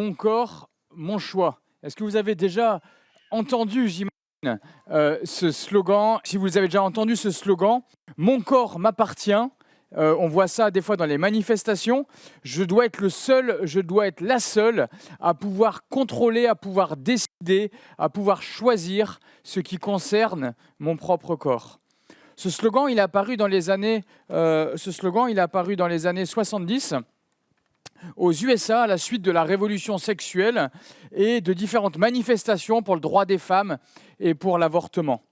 mon corps, mon choix. Est-ce que vous avez déjà entendu, j'imagine, ce slogan? Si vous avez déjà entendu ce slogan, mon corps m'appartient. On voit ça des fois dans les manifestations. Je dois être le seul, je dois être la seule à pouvoir contrôler, à pouvoir décider, à pouvoir choisir ce qui concerne mon propre corps. Ce slogan, il est apparu dans les années 70 aux USA à la suite de la révolution sexuelle et de différentes manifestations pour le droit des femmes et pour l'avortement.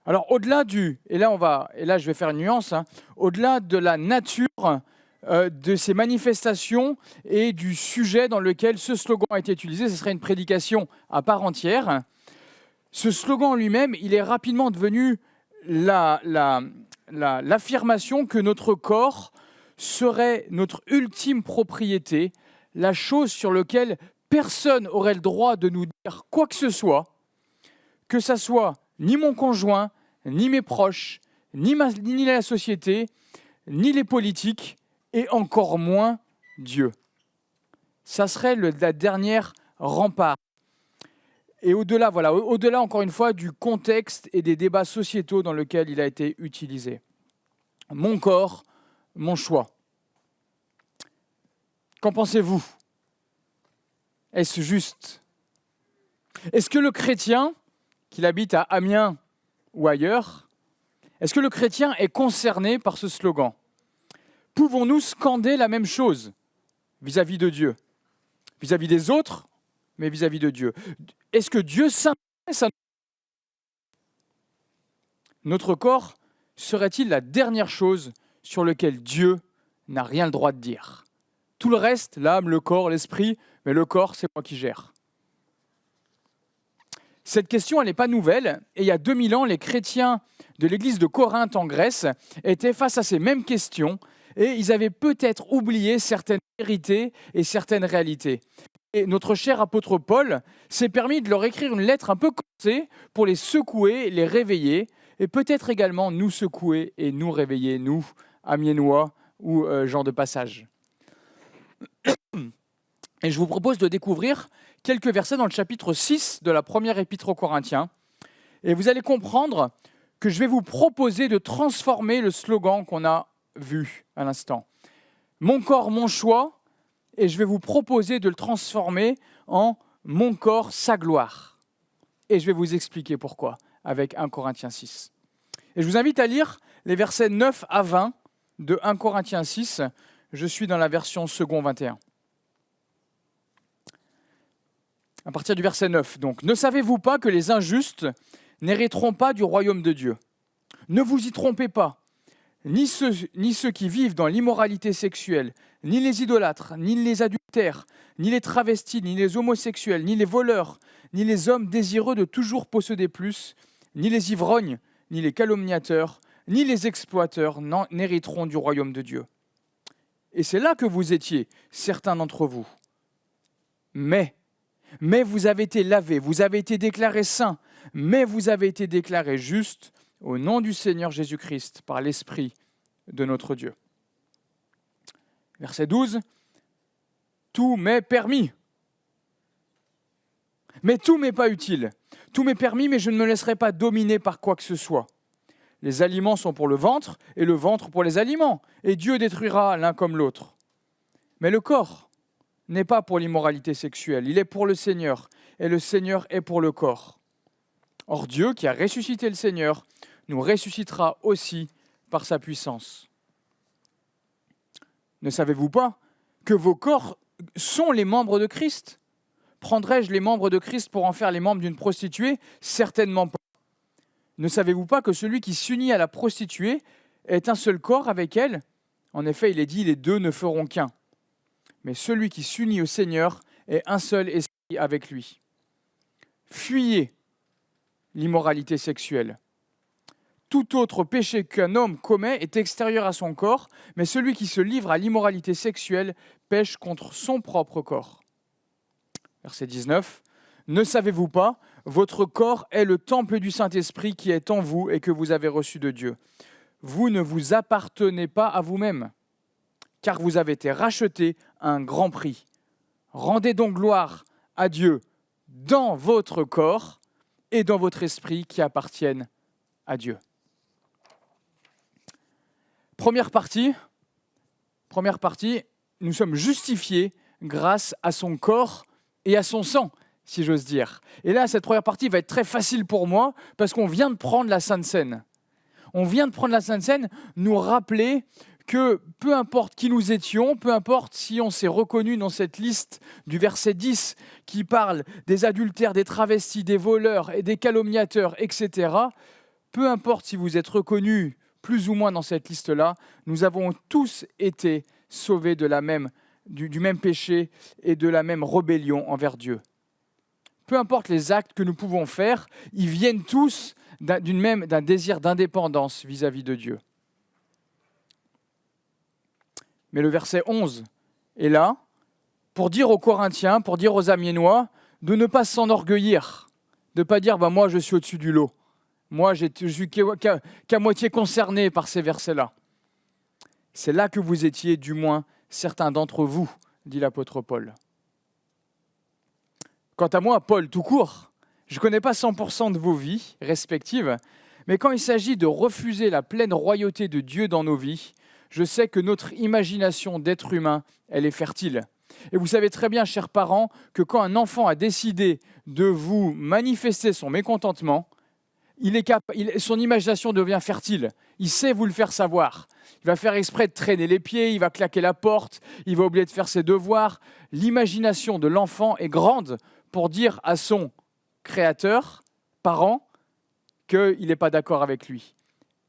Alors au-delà et là je vais faire une nuance, au-delà de la nature de ces manifestations et du sujet dans lequel ce slogan a été utilisé, ce serait une prédication à part entière. Ce slogan lui-même, il est rapidement devenu l'affirmation que notre corps serait notre ultime propriété, la chose sur laquelle personne n'aurait le droit de nous dire quoi que ce soit, que ça soit ni mon conjoint, ni mes proches, ni la société, ni les politiques, et encore moins Dieu. Ça serait la dernière rempart. Et au-delà, encore une fois, du contexte et des débats sociétaux dans lesquels il a été utilisé. Mon corps, mon choix. Qu'en pensez-vous? Est-ce juste? Est-ce que le chrétien, qu'il habite à Amiens ou ailleurs, est-ce que le chrétien est concerné par ce slogan? Pouvons-nous scander la même chose vis-à-vis de Dieu? Vis-à-vis des autres, mais vis-à-vis de Dieu. Est-ce que Dieu s'intéresse à notre corps? Serait-il la dernière chose sur laquelle Dieu n'a rien le droit de dire? Tout le reste, l'âme, le corps, l'esprit, mais le corps, c'est moi qui gère. Cette question, elle n'est pas nouvelle. Et il y a 2000 ans, les chrétiens de l'église de Corinthe en Grèce étaient face à ces mêmes questions et ils avaient peut-être oublié certaines vérités et certaines réalités. Et notre cher apôtre Paul s'est permis de leur écrire une lettre un peu corsée pour les secouer, les réveiller et peut-être également nous secouer et nous réveiller, nous, Amiénois ou gens de passage. Et je vous propose de découvrir quelques versets dans le chapitre 6 de la première épître aux Corinthiens. Et vous allez comprendre que je vais vous proposer de transformer le slogan qu'on a vu à l'instant. Mon corps, mon choix, et je vais vous proposer de le transformer en mon corps, sa gloire. Et je vais vous expliquer pourquoi avec 1 Corinthiens 6. Et je vous invite à lire les versets 9 à 20 de 1 Corinthiens 6. Je suis dans la version second 21. À partir du verset 9, donc, « Ne savez-vous pas que les injustes n'hériteront pas du royaume de Dieu? Ne vous y trompez pas, ni ceux qui vivent dans l'immoralité sexuelle, ni les idolâtres, ni les adultères, ni les travestis, ni les homosexuels, ni les voleurs, ni les hommes désireux de toujours posséder plus, ni les ivrognes, ni les calomniateurs, ni les exploiteurs n'hériteront du royaume de Dieu. Et c'est là que vous étiez, certains d'entre vous. Mais vous avez été lavés, vous avez été déclarés saints, mais vous avez été déclarés justes au nom du Seigneur Jésus-Christ, par l'Esprit de notre Dieu. » Verset 12. « Tout m'est permis. Mais tout m'est pas utile. Tout m'est permis, mais je ne me laisserai pas dominer par quoi que ce soit. Les aliments sont pour le ventre, et le ventre pour les aliments, et Dieu détruira l'un comme l'autre. Mais le corps n'est pas pour l'immoralité sexuelle, il est pour le Seigneur, et le Seigneur est pour le corps. Or Dieu, qui a ressuscité le Seigneur, nous ressuscitera aussi par sa puissance. Ne savez-vous pas que vos corps sont les membres de Christ? Prendrais-je les membres de Christ pour en faire les membres d'une prostituée? Certainement pas. Ne savez-vous pas que celui qui s'unit à la prostituée est un seul corps avec elle? En effet, il est dit, les deux ne feront qu'un. Mais celui qui s'unit au Seigneur est un seul esprit avec lui. Fuyez l'immoralité sexuelle. Tout autre péché qu'un homme commet est extérieur à son corps, mais celui qui se livre à l'immoralité sexuelle pêche contre son propre corps. Verset 19. Ne savez-vous pas, votre corps est le temple du Saint-Esprit qui est en vous et que vous avez reçu de Dieu. Vous ne vous appartenez pas à vous-même, car vous avez été rachetés à un grand prix. Rendez donc gloire à Dieu dans votre corps et dans votre esprit qui appartiennent à Dieu. Première partie, nous sommes justifiés grâce à son corps et à son sang, si j'ose dire. Et là, cette première partie va être très facile pour moi parce qu'on vient de prendre la Sainte Seine. On vient de prendre la Sainte Seine, nous rappeler que peu importe qui nous étions, peu importe si on s'est reconnu dans cette liste du verset 10 qui parle des adultères, des travestis, des voleurs et des calomniateurs, etc., peu importe si vous êtes reconnus plus ou moins dans cette liste-là, nous avons tous été sauvés du même péché et de la même rébellion envers Dieu. Peu importe les actes que nous pouvons faire, ils viennent tous d'un désir d'indépendance vis-à-vis de Dieu. Mais le verset 11 est là pour dire aux Corinthiens, pour dire aux Amiénois, de ne pas s'enorgueillir, de ne pas dire moi je suis au-dessus du lot. Moi, je suis qu'à moitié concerné par ces versets-là. C'est là que vous étiez, du moins, certains d'entre vous, dit l'apôtre Paul. Quant à moi, Paul, tout court, je ne connais pas 100% de vos vies respectives, mais quand il s'agit de refuser la pleine royauté de Dieu dans nos vies, je sais que notre imagination d'être humain, elle est fertile. Et vous savez très bien, chers parents, que quand un enfant a décidé de vous manifester son mécontentement, son imagination devient fertile. Il sait vous le faire savoir. Il va faire exprès de traîner les pieds, il va claquer la porte, il va oublier de faire ses devoirs. L'imagination de l'enfant est grande pour dire à son créateur, parent, qu'il n'est pas d'accord avec lui.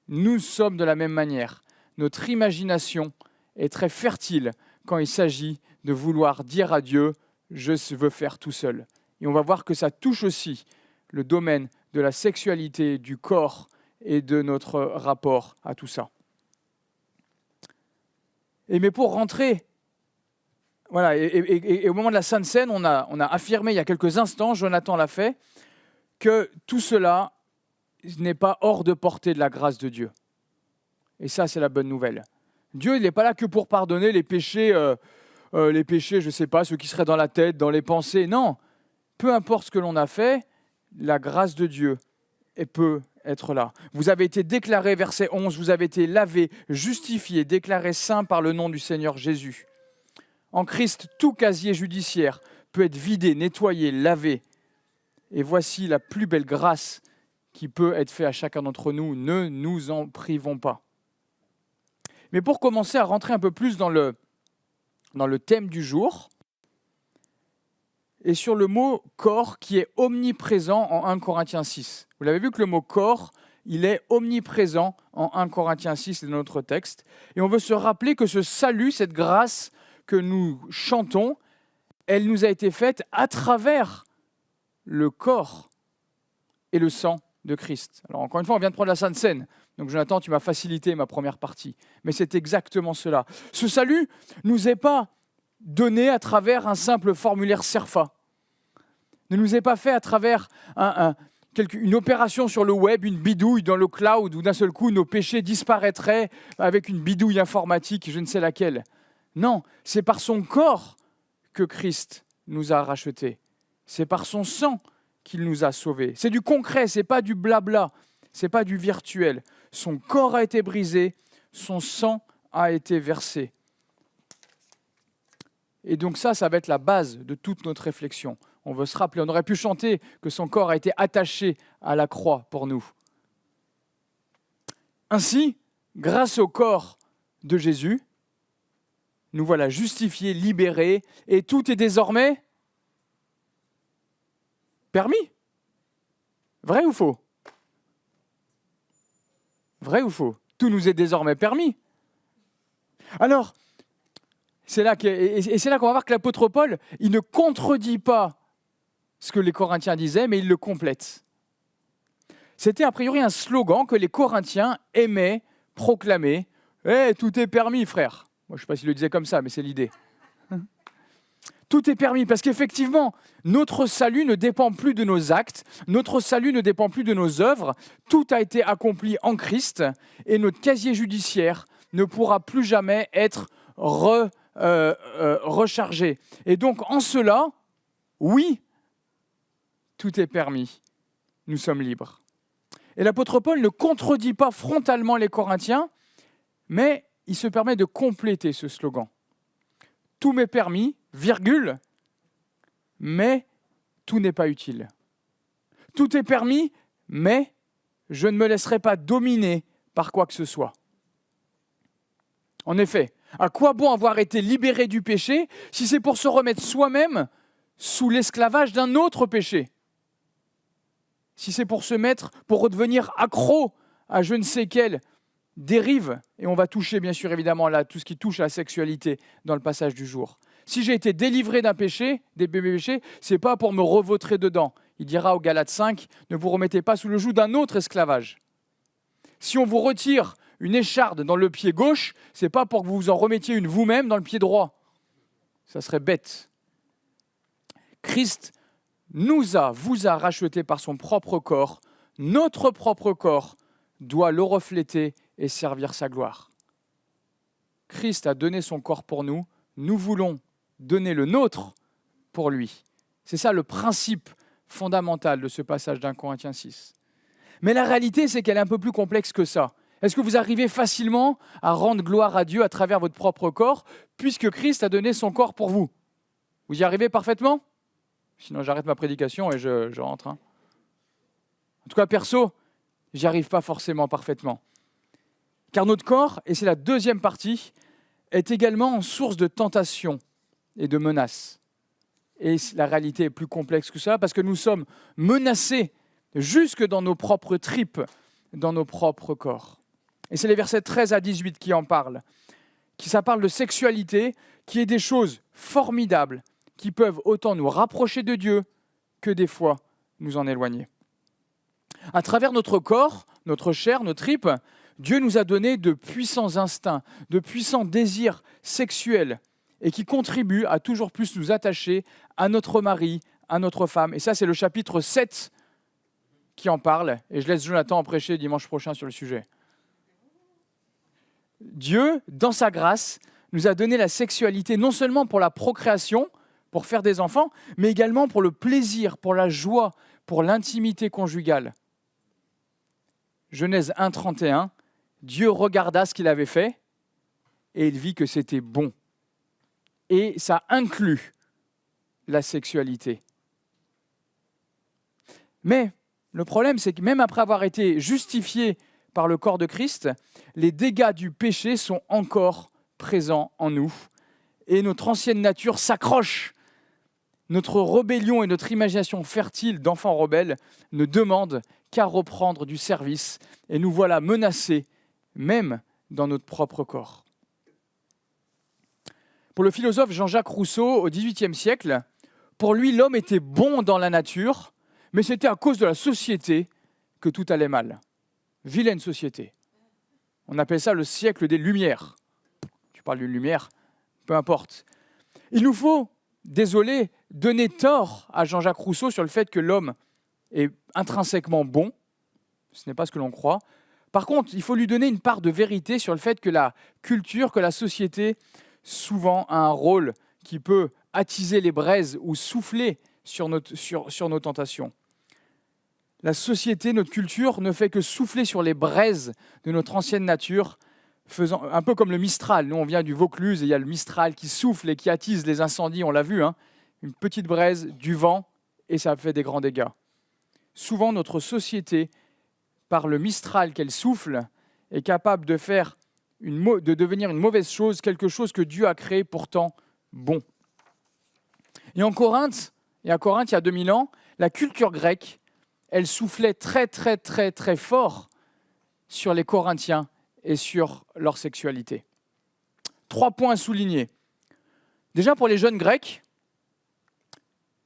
Nous sommes de la même manière. Notre imagination est très fertile quand il s'agit de vouloir dire à Dieu « je veux faire tout seul ». Et on va voir que ça touche aussi le domaine de la sexualité, du corps et de notre rapport à tout ça. Mais pour rentrer, voilà, et au moment de la Sainte Seine, on a affirmé il y a quelques instants, Jonathan l'a fait, que tout cela n'est pas hors de portée de la grâce de Dieu. Et ça, c'est la bonne nouvelle. Dieu, il n'est pas là que pour pardonner les péchés, je ne sais pas, ceux qui seraient dans la tête, dans les pensées. Non, peu importe ce que l'on a fait, la grâce de Dieu peut être là. Vous avez été déclarés, verset 11, vous avez été lavés, justifiés, déclarés saints par le nom du Seigneur Jésus. En Christ, tout casier judiciaire peut être vidé, nettoyé, lavé. Et voici la plus belle grâce qui peut être faite à chacun d'entre nous. Ne nous en privons pas. Mais pour commencer à rentrer un peu plus dans le thème du jour, et sur le mot « corps » qui est omniprésent en 1 Corinthiens 6. Vous l'avez vu que le mot « corps », il est omniprésent en 1 Corinthiens 6 dans notre texte. Et on veut se rappeler que ce salut, cette grâce que nous chantons, elle nous a été faite à travers le corps et le sang de Christ. Alors encore une fois, on vient de prendre la Sainte Seine. Donc Jonathan, tu m'as facilité ma première partie. Mais c'est exactement cela. Ce salut ne nous est pas donné à travers un simple formulaire CERFA. Ne nous est pas fait à travers une opération sur le web, une bidouille dans le cloud, où d'un seul coup nos péchés disparaîtraient avec une bidouille informatique, je ne sais laquelle. Non, c'est par son corps que Christ nous a rachetés. C'est par son sang qu'il nous a sauvés. C'est du concret, c'est pas du blabla, c'est pas du virtuel. Son corps a été brisé, son sang a été versé. Et donc ça va être la base de toute notre réflexion. On veut se rappeler, on aurait pu chanter que son corps a été attaché à la croix pour nous. Ainsi, grâce au corps de Jésus, nous voilà justifiés, libérés, et tout est désormais permis. Vrai ou faux ? Vrai ou faux ? Tout nous est désormais permis. Alors, c'est là qu'on va voir que l'apôtre Paul, il ne contredit pas ce que les Corinthiens disaient, mais il le complète. C'était a priori un slogan que les Corinthiens aimaient proclamer. « tout est permis, frère !» Moi, je ne sais pas s'il le disait comme ça, mais c'est l'idée. Tout est permis, parce qu'effectivement, notre salut ne dépend plus de nos actes, notre salut ne dépend plus de nos œuvres, tout a été accompli en Christ, et notre casier judiciaire ne pourra plus jamais être rechargé. Et donc, en cela, oui, tout est permis. Nous sommes libres. Et l'apôtre Paul ne contredit pas frontalement les Corinthiens, mais il se permet de compléter ce slogan. Tout m'est permis, virgule, mais tout n'est pas utile. Tout est permis, mais je ne me laisserai pas dominer par quoi que ce soit. En effet, à quoi bon avoir été libéré du péché si c'est pour se remettre soi-même sous l'esclavage d'un autre péché ? Si c'est pour pour redevenir accro à je ne sais quelle dérive, et on va toucher bien sûr évidemment là tout ce qui touche à la sexualité dans le passage du jour. Si j'ai été délivré d'un péché, des bébés péchés, c'est pas pour me revautrer dedans. Il dira aux Galates 5, ne vous remettez pas sous le joug d'un autre esclavage. Si on vous retire une écharde dans le pied gauche, c'est pas pour que vous vous en remettiez une vous-même dans le pied droit. Ça serait bête. Christ vous a racheté par son propre corps. Notre propre corps doit le refléter et servir sa gloire. Christ a donné son corps pour nous. Nous voulons donner le nôtre pour lui. C'est ça le principe fondamental de ce passage d'1 Corinthiens 6. Mais la réalité, c'est qu'elle est un peu plus complexe que ça. Est-ce que vous arrivez facilement à rendre gloire à Dieu à travers votre propre corps, puisque Christ a donné son corps pour vous ? Vous y arrivez parfaitement ? Sinon, j'arrête ma prédication et je rentre. En tout cas, perso, j'y arrive pas forcément parfaitement. Car notre corps, et c'est la deuxième partie, est également source de tentation et de menaces. Et la réalité est plus complexe que ça, parce que nous sommes menacés jusque dans nos propres tripes, dans nos propres corps. Et c'est les versets 13 à 18 qui en parlent. Ça parle de sexualité, qui est des choses formidables, qui peuvent autant nous rapprocher de Dieu que des fois nous en éloigner. À travers notre corps, notre chair, nos tripes, Dieu nous a donné de puissants instincts, de puissants désirs sexuels et qui contribuent à toujours plus nous attacher à notre mari, à notre femme. Et ça, c'est le chapitre 7 qui en parle. Et je laisse Jonathan en prêcher dimanche prochain sur le sujet. Dieu, dans sa grâce, nous a donné la sexualité non seulement pour la procréation, pour faire des enfants, mais également pour le plaisir, pour la joie, pour l'intimité conjugale. Genèse 1, 31, Dieu regarda ce qu'il avait fait et il vit que c'était bon. Et ça inclut la sexualité. Mais le problème, c'est que même après avoir été justifié par le corps de Christ, les dégâts du péché sont encore présents en nous. Et notre ancienne nature s'accroche. Notre rébellion et notre imagination fertile d'enfants rebelles ne demandent qu'à reprendre du service. Et nous voilà menacés, même dans notre propre corps. Pour le philosophe Jean-Jacques Rousseau, au XVIIIe siècle, pour lui, l'homme était bon dans la nature, mais c'était à cause de la société que tout allait mal. Vilaine société. On appelle ça le siècle des Lumières. Tu parles d'une lumière, peu importe. Il nous faut, désolé, donner tort à Jean-Jacques Rousseau sur le fait que l'homme est intrinsèquement bon. Ce n'est pas ce que l'on croit. Par contre, il faut lui donner une part de vérité sur le fait que la culture, que la société, souvent a un rôle qui peut attiser les braises ou souffler sur nos tentations. La société, notre culture, ne fait que souffler sur les braises de notre ancienne nature, faisant un peu comme le Mistral. Nous, on vient du Vaucluse et il y a le Mistral qui souffle et qui attise les incendies, on l'a vu, une petite braise, du vent, et ça fait des grands dégâts. Souvent, notre société, par le Mistral qu'elle souffle, est capable de devenir une mauvaise chose, quelque chose que Dieu a créé pourtant bon. Et à Corinthe, il y a 2000 ans, la culture grecque, elle soufflait très, très, très, très fort sur les Corinthiens et sur leur sexualité. 3 points à souligner. Déjà, pour les jeunes Grecs,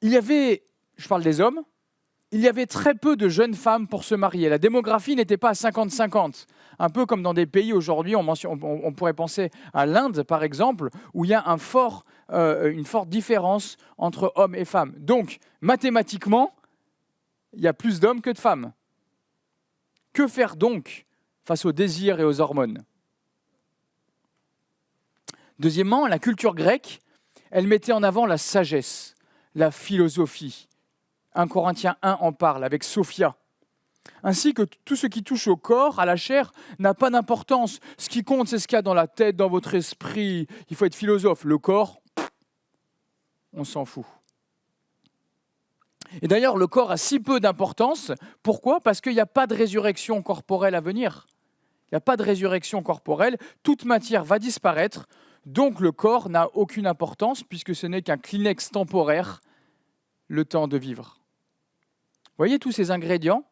il y avait, je parle des hommes, il y avait très peu de jeunes femmes pour se marier. La démographie n'était pas à 50-50. Un peu comme dans des pays aujourd'hui, on pourrait penser à l'Inde, par exemple, où il y a une forte différence entre hommes et femmes. Donc, mathématiquement, il y a plus d'hommes que de femmes. Que faire donc face aux désirs et aux hormones ? Deuxièmement, la culture grecque, elle mettait en avant la sagesse, la philosophie. 1 Corinthiens 1 en parle avec Sophia. Ainsi que tout ce qui touche au corps, à la chair, n'a pas d'importance. Ce qui compte, c'est ce qu'il y a dans la tête, dans votre esprit. Il faut être philosophe. Le corps, on s'en fout. Et d'ailleurs, le corps a si peu d'importance. Pourquoi ? Parce qu'il n'y a pas de résurrection corporelle à venir. Il n'y a pas de résurrection corporelle. Toute matière va disparaître. Donc le corps n'a aucune importance puisque ce n'est qu'un Kleenex temporaire, le temps de vivre. Vous voyez tous ces ingrédients,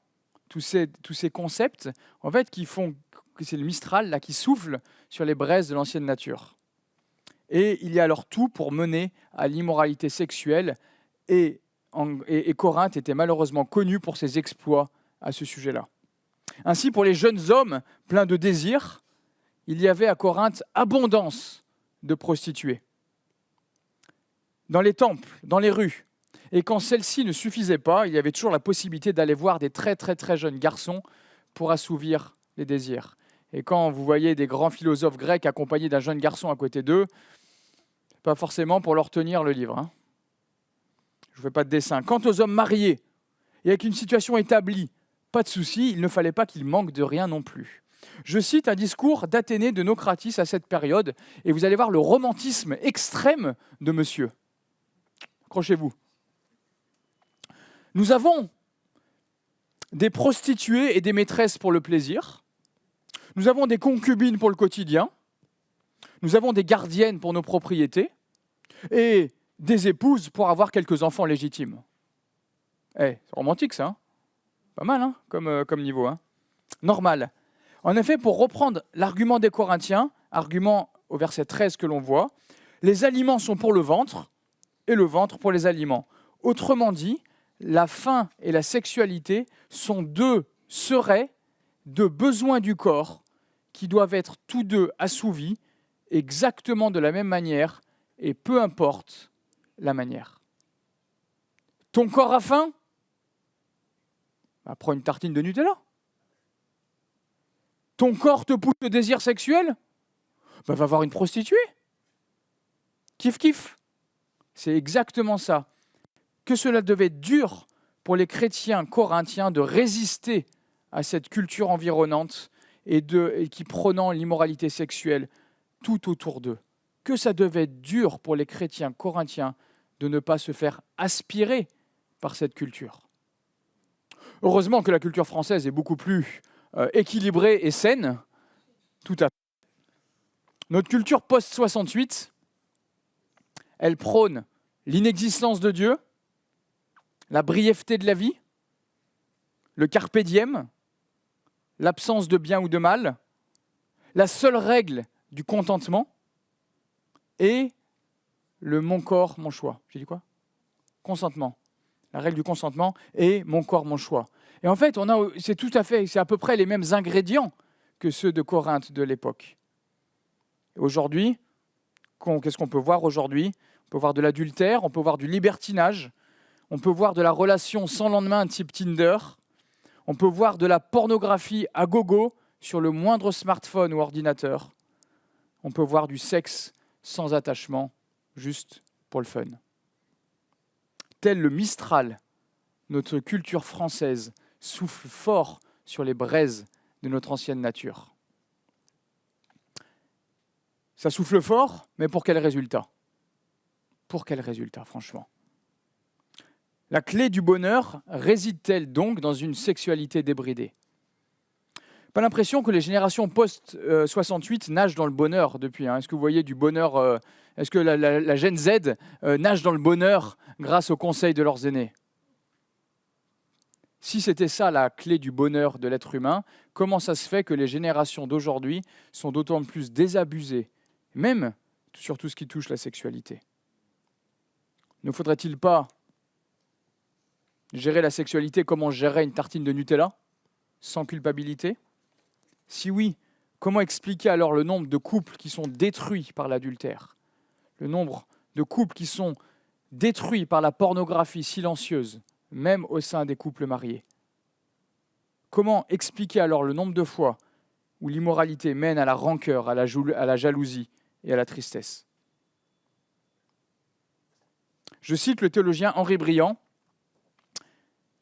tous ces concepts, en fait, qui font que c'est le Mistral là, qui souffle sur les braises de l'ancienne nature. Et il y a alors tout pour mener à l'immoralité sexuelle. Et Corinthe était malheureusement connue pour ses exploits à ce sujet-là. Ainsi, pour les jeunes hommes pleins de désirs, il y avait à Corinthe abondance de prostituées. Dans les temples, dans les rues. Et quand celle-ci ne suffisait pas, il y avait toujours la possibilité d'aller voir des très très très jeunes garçons pour assouvir les désirs. Et quand vous voyez des grands philosophes grecs accompagnés d'un jeune garçon à côté d'eux, pas forcément pour leur tenir le livre. Je ne fais pas de dessin. Quant aux hommes mariés et avec une situation établie, pas de souci, il ne fallait pas qu'ils manquent de rien non plus. Je cite un discours d'Athénée de Nocratis à cette période, et vous allez voir le romantisme extrême de monsieur. Accrochez-vous. Nous avons des prostituées et des maîtresses pour le plaisir. Nous avons des concubines pour le quotidien. Nous avons des gardiennes pour nos propriétés. Et des épouses pour avoir quelques enfants légitimes. C'est romantique ça. Pas mal comme niveau. Normal. En effet, pour reprendre l'argument des Corinthiens, argument au verset 13 que l'on voit, les aliments sont pour le ventre et le ventre pour les aliments. Autrement dit, la faim et la sexualité seraient deux besoins du corps qui doivent être tous deux assouvis exactement de la même manière et peu importe la manière. Ton corps a faim ? Prends une tartine de Nutella. Ton corps te pousse le désir sexuel ? Va voir une prostituée. Kiff, kiff. C'est exactement ça. Que cela devait être dur pour les chrétiens corinthiens de résister à cette culture environnante et qui prônant l'immoralité sexuelle tout autour d'eux. Que ça devait être dur pour les chrétiens corinthiens de ne pas se faire aspirer par cette culture. Heureusement que la culture française est beaucoup plus équilibrée et saine. Tout à fait. Notre culture post-68, elle prône l'inexistence de Dieu, la brièveté de la vie, le carpe diem, l'absence de bien ou de mal, la seule règle du contentement et le mon corps, mon choix. J'ai dit quoi ? Consentement. La règle du consentement et mon corps, mon choix. Et en fait, c'est à peu près les mêmes ingrédients que ceux de Corinthe de l'époque. Aujourd'hui, qu'est-ce qu'on peut voir aujourd'hui ? On peut voir de l'adultère, on peut voir du libertinage, on peut voir de la relation sans lendemain type Tinder, on peut voir de la pornographie à gogo sur le moindre smartphone ou ordinateur, on peut voir du sexe sans attachement, juste pour le fun. Tel le Mistral, notre culture française souffle fort sur les braises de notre ancienne nature. Ça souffle fort, mais pour quel résultat ? Pour quel résultat, franchement ? La clé du bonheur réside-t-elle donc dans une sexualité débridée ? Pas l'impression que les générations post-68 nagent dans le bonheur depuis. Est-ce que vous voyez du bonheur Est-ce que la Gen Z nage dans le bonheur grâce aux conseils de leurs aînés ? Si c'était ça la clé du bonheur de l'être humain, comment ça se fait que les générations d'aujourd'hui sont d'autant plus désabusées, même sur tout ce qui touche la sexualité ? Ne faudrait-il pas gérer la sexualité comme on gérerait une tartine de Nutella, sans culpabilité ? Si oui, comment expliquer alors le nombre de couples qui sont détruits par l'adultère ? Le nombre de couples qui sont détruits par la pornographie silencieuse, même au sein des couples mariés ? Comment expliquer alors le nombre de fois où l'immoralité mène à la rancœur, à la jalousie et à la tristesse. Je cite le théologien Henri Briand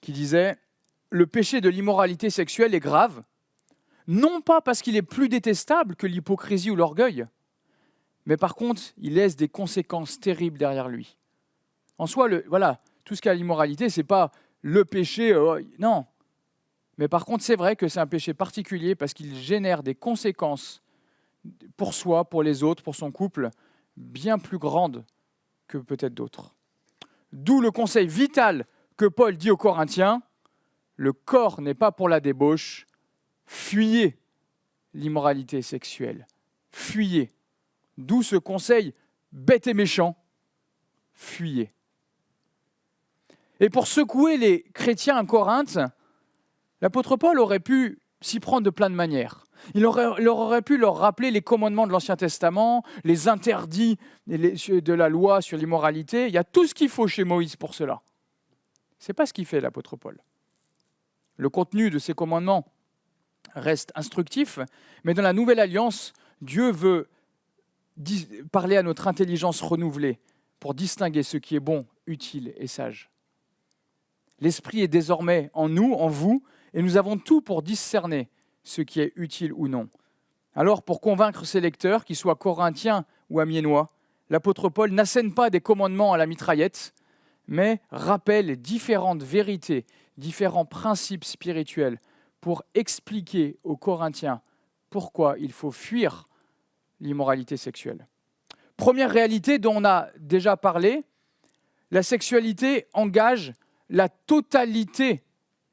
qui disait « Le péché de l'immoralité sexuelle est grave, non pas parce qu'il est plus détestable que l'hypocrisie ou l'orgueil, mais par contre, il laisse des conséquences terribles derrière lui. » En soi, tout ce qui est l'immoralité, ce n'est pas le péché, non. Mais par contre, c'est vrai que c'est un péché particulier parce qu'il génère des conséquences pour soi, pour les autres, pour son couple, bien plus grandes que peut-être d'autres. D'où le conseil vital que Paul dit aux Corinthiens, le corps n'est pas pour la débauche, fuyez l'immoralité sexuelle, fuyez. D'où ce conseil bête et méchant, fuyez. Et pour secouer les chrétiens à Corinthe, l'apôtre Paul aurait pu s'y prendre de plein de manières. Il aurait pu leur rappeler les commandements de l'Ancien Testament, les interdits de la loi sur l'immoralité. Il y a tout ce qu'il faut chez Moïse pour cela. Ce n'est pas ce qu'il fait l'apôtre Paul. Le contenu de ces commandements reste instructif, mais dans la Nouvelle Alliance, Dieu veut parler à notre intelligence renouvelée pour distinguer ce qui est bon, utile et sage. L'Esprit est désormais en nous, en vous, et nous avons tout pour discerner ce qui est utile ou non. Alors, pour convaincre ses lecteurs, qu'ils soient corinthiens ou amiénois, l'apôtre Paul n'assène pas des commandements à la mitraillette, mais rappelle différentes vérités, différents principes spirituels pour expliquer aux Corinthiens pourquoi il faut fuir l'immoralité sexuelle. Première réalité dont on a déjà parlé, la sexualité engage la totalité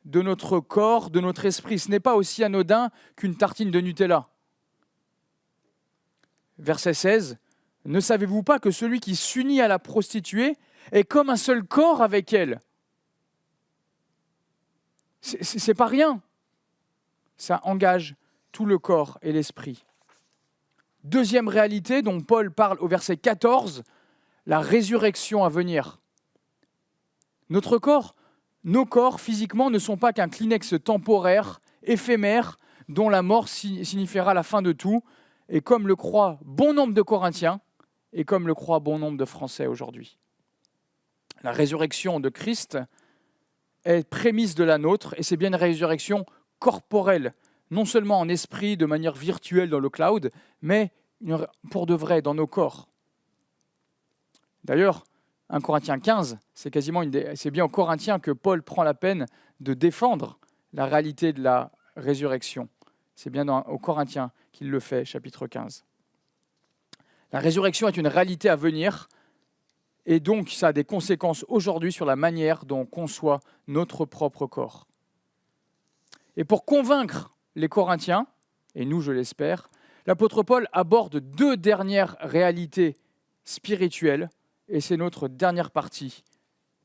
de notre corps, de notre esprit. Ce n'est pas aussi anodin qu'une tartine de Nutella. Verset 16, « Ne savez-vous pas que celui qui s'unit à la prostituée est comme un seul corps avec elle ?» C'est pas rien. Ça engage tout le corps et l'esprit. Deuxième réalité dont Paul parle au verset 14, la résurrection à venir. Nos corps physiquement ne sont pas qu'un Kleenex temporaire, éphémère, dont la mort signifiera la fin de tout, et comme le croient bon nombre de Corinthiens, et comme le croient bon nombre de Français aujourd'hui. La résurrection de Christ est prémisse de la nôtre, et c'est bien une résurrection corporelle, non seulement en esprit, de manière virtuelle dans le cloud, mais pour de vrai, dans nos corps. D'ailleurs, 1 Corinthiens 15, c'est bien aux Corinthiens que Paul prend la peine de défendre la réalité de la résurrection. C'est bien aux Corinthiens qu'il le fait, chapitre 15. La résurrection est une réalité à venir, et donc ça a des conséquences aujourd'hui sur la manière dont on conçoit notre propre corps. Et pour convaincre les Corinthiens, et nous je l'espère, l'apôtre Paul aborde deux dernières réalités spirituelles, et c'est notre dernière partie,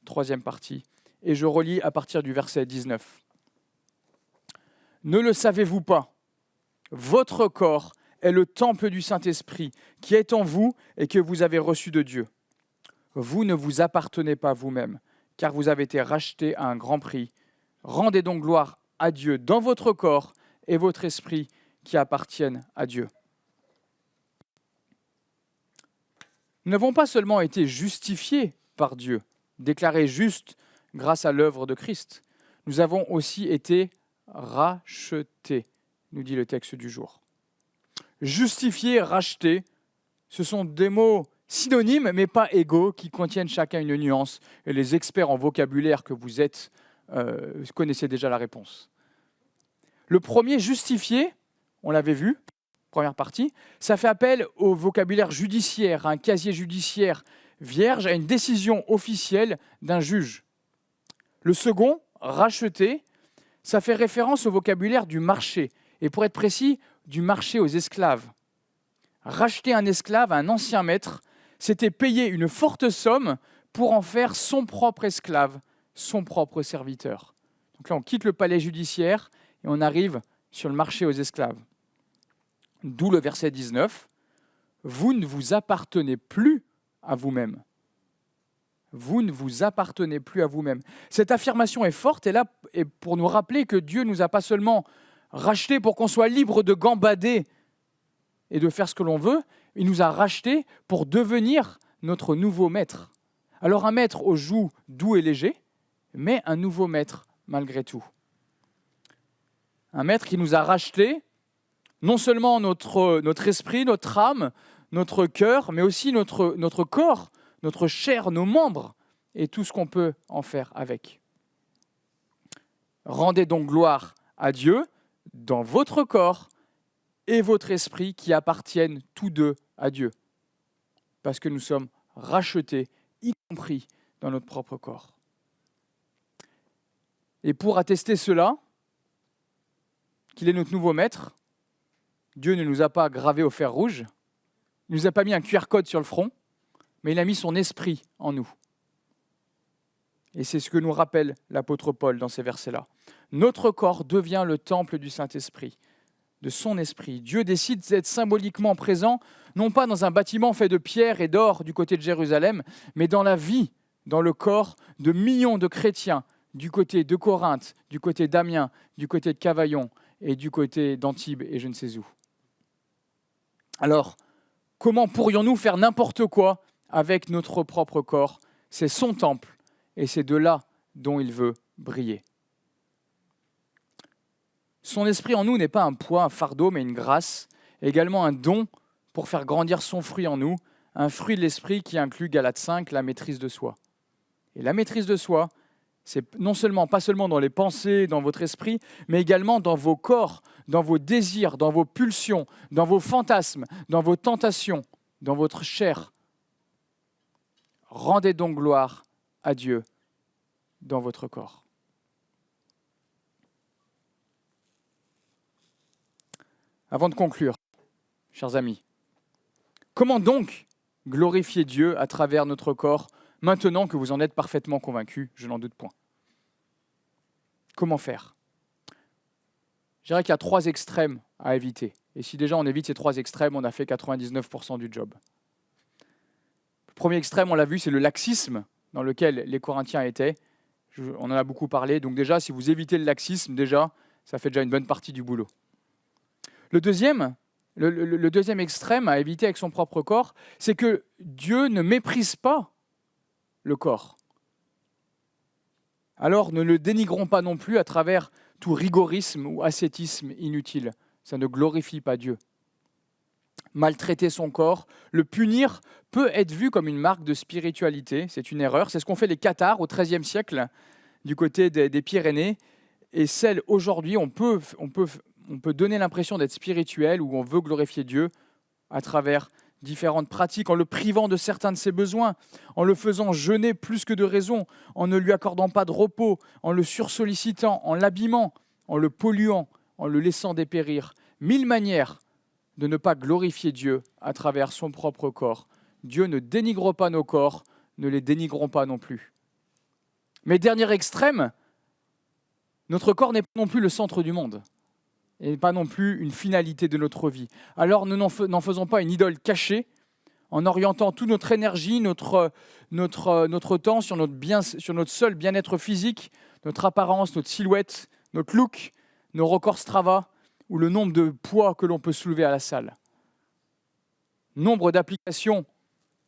troisième partie, et je relis à partir du verset 19. « Ne le savez-vous pas, votre corps est le temple du Saint-Esprit qui est en vous et que vous avez reçu de Dieu. Vous ne vous appartenez pas vous-même, car vous avez été rachetés à un grand prix. Rendez donc gloire à Dieu dans votre corps et votre esprit qui appartiennent à Dieu. » Nous n'avons pas seulement été justifiés par Dieu, déclarés justes grâce à l'œuvre de Christ, nous avons aussi été rachetés, nous dit le texte du jour. Justifiés, rachetés, ce sont des mots synonymes, mais pas égaux, qui contiennent chacun une nuance. Et les experts en vocabulaire que vous êtes connaissez déjà la réponse. Le premier, justifié, on l'avait vu, première partie, ça fait appel au vocabulaire judiciaire, à un casier judiciaire vierge, à une décision officielle d'un juge. Le second, racheté, ça fait référence au vocabulaire du marché, et pour être précis, du marché aux esclaves. Racheter un esclave à un ancien maître, c'était payer une forte somme pour en faire son propre esclave, son propre serviteur. Donc là, on quitte le palais judiciaire et on arrive sur le marché aux esclaves. D'où le verset 19. « Vous ne vous appartenez plus à vous-même. » Vous ne vous appartenez plus à vous-même. Cette affirmation est forte et là est pour nous rappeler que Dieu ne nous a pas seulement rachetés pour qu'on soit libre de gambader et de faire ce que l'on veut. Il nous a rachetés pour devenir notre nouveau maître. Alors un maître au joug doux et léger, mais un nouveau maître malgré tout. Un maître qui nous a rachetés, non seulement notre esprit, notre âme, notre cœur, mais aussi notre corps, notre chair, nos membres, et tout ce qu'on peut en faire avec. Rendez donc gloire à Dieu dans votre corps et votre esprit qui appartiennent tous deux à Dieu, parce que nous sommes rachetés, y compris dans notre propre corps. Et pour attester cela, qu'il est notre nouveau maître, Dieu ne nous a pas gravés au fer rouge, il ne nous a pas mis un QR code sur le front, mais il a mis son esprit en nous. Et c'est ce que nous rappelle l'apôtre Paul dans ces versets-là. Notre corps devient le temple du Saint-Esprit, de son esprit. Dieu décide d'être symboliquement présent, non pas dans un bâtiment fait de pierre et d'or du côté de Jérusalem, mais dans la vie, dans le corps de millions de chrétiens du côté de Corinthe, du côté d'Amiens, du côté de Cavaillon et du côté d'Antibes et je ne sais où. Alors, comment pourrions-nous faire n'importe quoi avec notre propre corps ? C'est son temple et c'est de là dont il veut briller. Son esprit en nous n'est pas un poids, un fardeau, mais une grâce, également un don pour faire grandir son fruit en nous, un fruit de l'esprit qui inclut, Galates 5, la maîtrise de soi. Et la maîtrise de soi, c'est pas seulement dans les pensées, dans votre esprit, mais également dans vos corps, dans vos désirs, dans vos pulsions, dans vos fantasmes, dans vos tentations, dans votre chair. Rendez donc gloire à Dieu dans votre corps. Avant de conclure, chers amis, comment donc glorifier Dieu à travers notre corps, maintenant que vous en êtes parfaitement convaincus, je n'en doute point. Comment faire ? Je dirais qu'il y a 3 extrêmes à éviter. Et si déjà on évite ces 3 extrêmes, on a fait 99% du job. Le premier extrême, on l'a vu, c'est le laxisme dans lequel les Corinthiens étaient. On en a beaucoup parlé. Donc déjà, si vous évitez le laxisme, déjà, ça fait déjà une bonne partie du boulot. Le deuxième extrême à éviter avec son propre corps, c'est que Dieu ne méprise pas le corps. Alors ne le dénigrons pas non plus à travers tout rigorisme ou ascétisme inutile. Ça ne glorifie pas Dieu. Maltraiter son corps, le punir peut être vu comme une marque de spiritualité. C'est une erreur. C'est ce qu'ont fait les Cathares au XIIIe siècle du côté des Pyrénées. Et celle aujourd'hui, on peut donner l'impression d'être spirituel ou on veut glorifier Dieu à travers différentes pratiques, en le privant de certains de ses besoins, en le faisant jeûner plus que de raison, en ne lui accordant pas de repos, en le sursollicitant, en l'abîmant, en le polluant, en le laissant dépérir. 1000 manières de ne pas glorifier Dieu à travers son propre corps. Dieu ne dénigre pas nos corps, ne les dénigrons pas non plus. Mais dernier extrême, notre corps n'est pas non plus le centre du monde. Et pas non plus une finalité de notre vie. Alors n'en faisons pas une idole cachée, en orientant toute notre énergie, notre temps sur notre seul bien-être physique, notre apparence, notre silhouette, notre look, nos records Strava, ou le nombre de poids que l'on peut soulever à la salle. Nombre d'applications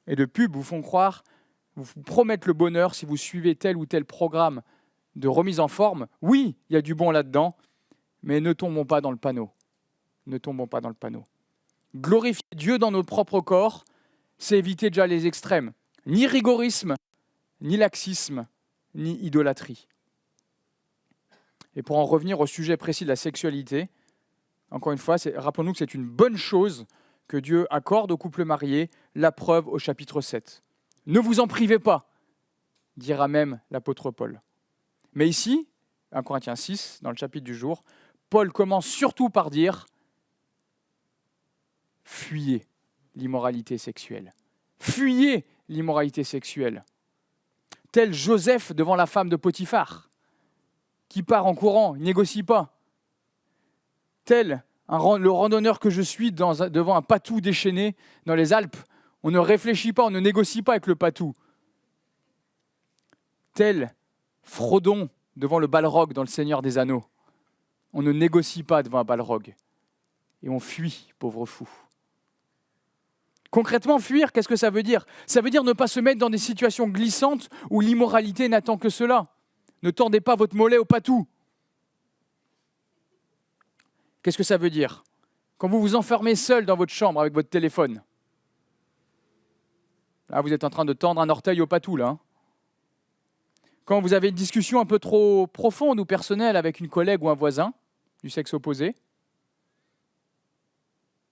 et de pubs vous font croire, vous promettent le bonheur si vous suivez tel ou tel programme de remise en forme. Oui, il y a du bon là-dedans, mais ne tombons pas dans le panneau. Ne tombons pas dans le panneau. Glorifier Dieu dans nos propres corps, c'est éviter déjà les extrêmes. Ni rigorisme, ni laxisme, ni idolâtrie. Et pour en revenir au sujet précis de la sexualité, encore une fois, rappelons-nous que c'est une bonne chose que Dieu accorde aux couples mariés, la preuve au chapitre 7. Ne vous en privez pas, dira même l'apôtre Paul. Mais ici, 1 Corinthiens 6, dans le chapitre du jour, Paul commence surtout par dire « Fuyez l'immoralité sexuelle. Fuyez l'immoralité sexuelle. » Tel Joseph devant la femme de Potiphar, qui part en courant, il ne négocie pas. Tel le randonneur que je suis devant un patou déchaîné dans les Alpes, on ne réfléchit pas, on ne négocie pas avec le patou. Tel Frodon devant le Balrog dans Le Seigneur des Anneaux. On ne négocie pas devant un Balrog. Et on fuit, pauvre fou. Concrètement, fuir, qu'est-ce que ça veut dire? Ça veut dire ne pas se mettre dans des situations glissantes où l'immoralité n'attend que cela. Ne tendez pas votre mollet au patou. Qu'est-ce que ça veut dire? Quand vous vous enfermez seul dans votre chambre avec votre téléphone, là, vous êtes en train de tendre un orteil au patou, là. Quand vous avez une discussion un peu trop profonde ou personnelle avec une collègue ou un voisin du sexe opposé,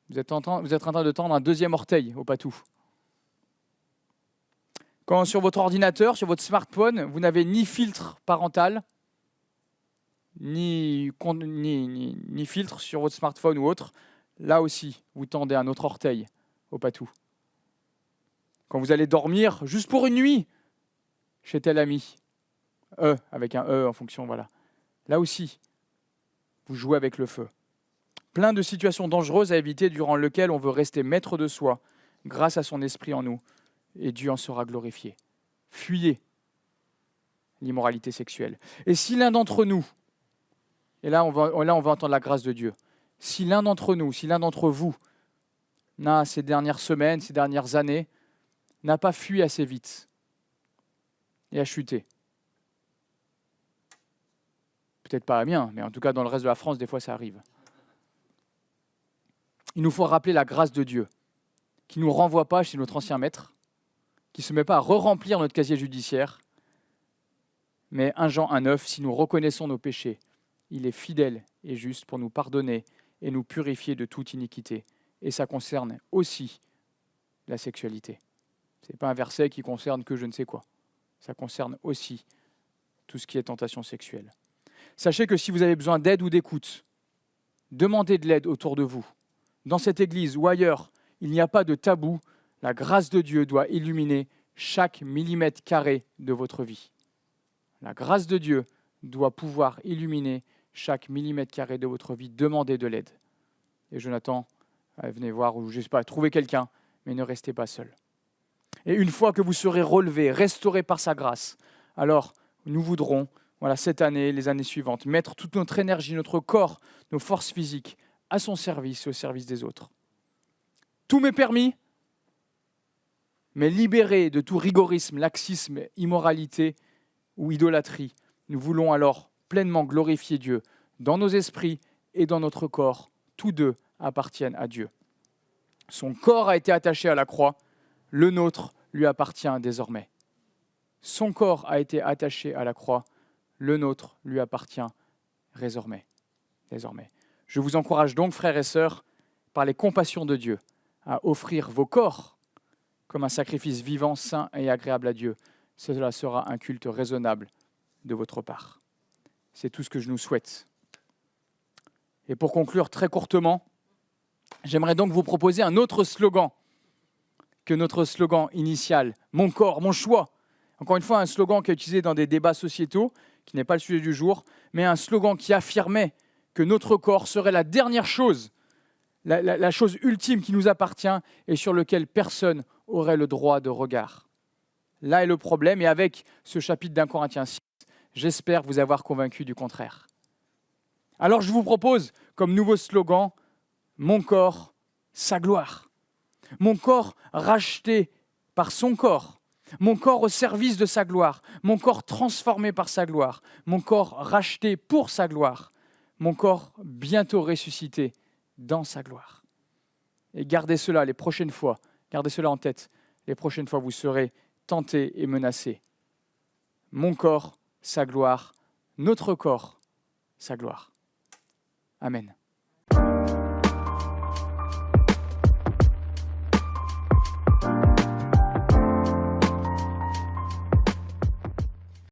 vous êtes en train de tendre un deuxième orteil au patou. Quand sur votre ordinateur, sur votre smartphone, vous n'avez ni filtre parental, ni filtre sur votre smartphone ou autre, là aussi, vous tendez un autre orteil au patou. Quand vous allez dormir, juste pour une nuit, chez tel ami, avec un en fonction, voilà. Là aussi, vous jouez avec le feu. Plein de situations dangereuses à éviter durant lesquelles on veut rester maître de soi, grâce à son esprit en nous, et Dieu en sera glorifié. Fuyez l'immoralité sexuelle. Et si l'un d'entre nous, et là on va entendre la grâce de Dieu, si l'un d'entre nous, si l'un d'entre vous, ces dernières semaines, ces dernières années, n'a pas fui assez vite et a chuté, peut-être pas la mienne, mais en tout cas dans le reste de la France, des fois ça arrive. Il nous faut rappeler la grâce de Dieu, qui ne nous renvoie pas chez notre ancien maître, qui ne se met pas à re-remplir notre casier judiciaire, mais 1 Jean 1,9, si nous reconnaissons nos péchés, il est fidèle et juste pour nous pardonner et nous purifier de toute iniquité. Et ça concerne aussi la sexualité. Ce n'est pas un verset qui concerne que je ne sais quoi. Ça concerne aussi tout ce qui est tentation sexuelle. Sachez que si vous avez besoin d'aide ou d'écoute, demandez de l'aide autour de vous. Dans cette église ou ailleurs, il n'y a pas de tabou. La grâce de Dieu doit illuminer chaque millimètre carré de votre vie. La grâce de Dieu doit pouvoir illuminer chaque millimètre carré de votre vie. Demandez de l'aide. Et Jonathan, venez voir, ou je ne sais pas, trouvez quelqu'un, mais ne restez pas seul. Et une fois que vous serez relevé, restauré par sa grâce, alors nous voudrons, cette année, les années suivantes, mettre toute notre énergie, notre corps, nos forces physiques à son service et au service des autres. Tout m'est permis, mais libéré de tout rigorisme, laxisme, immoralité ou idolâtrie, nous voulons alors pleinement glorifier Dieu dans nos esprits et dans notre corps. Tous deux appartiennent à Dieu. Son corps a été attaché à la croix, le nôtre lui appartient désormais. Son corps a été attaché à la croix, le nôtre lui appartient désormais. Je vous encourage donc, frères et sœurs, par les compassions de Dieu, à offrir vos corps comme un sacrifice vivant, saint et agréable à Dieu. Cela sera un culte raisonnable de votre part. C'est tout ce que je nous souhaite. Et pour conclure très courtement, j'aimerais donc vous proposer un autre slogan que notre slogan initial, « Mon corps, mon choix ». Encore une fois, un slogan qui est utilisé dans des débats sociétaux, qui n'est pas le sujet du jour, mais un slogan qui affirmait que notre corps serait la dernière chose, la chose ultime qui nous appartient et sur laquelle personne aurait le droit de regard. Là est le problème, et avec ce chapitre d'1 Corinthiens 6, j'espère vous avoir convaincu du contraire. Alors je vous propose, comme nouveau slogan, « Mon corps, sa gloire ». Mon corps racheté par son corps, mon corps au service de sa gloire, mon corps transformé par sa gloire, mon corps racheté pour sa gloire, mon corps bientôt ressuscité dans sa gloire. Et gardez cela les prochaines fois, gardez cela en tête, les prochaines fois vous serez tentés et menacés. Mon corps, sa gloire, notre corps, sa gloire. Amen.